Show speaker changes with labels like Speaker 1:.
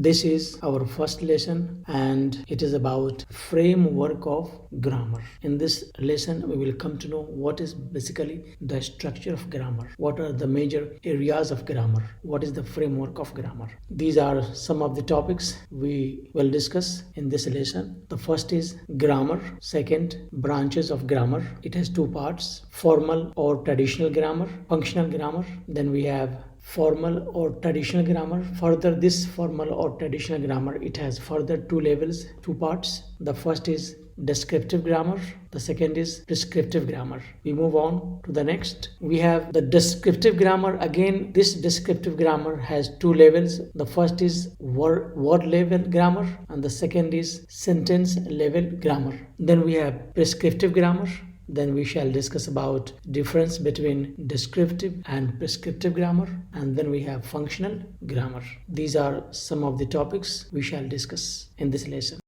Speaker 1: This is our first lesson and it is about framework of grammar. In this lesson, we will come to know what is basically the structure of grammar, what are the major areas of grammar, what is the framework of grammar. These are some of the topics we will discuss in this lesson. The first is grammar, second, branches of grammar. It has two parts, formal or traditional grammar, functional grammar. Then we have formal or traditional grammar. Further, this formal or traditional grammar, it has further two levels, two parts. The first is descriptive grammar, the second is prescriptive grammar. We move on to the next. We have the descriptive grammar. Again, this descriptive grammar has two levels. The first is word level grammar and the second is sentence level grammar. Then we have prescriptive grammar. Then we shall discuss about difference between descriptive and prescriptive grammar, and then we have functional grammar. These are some of the topics we shall discuss in this lesson.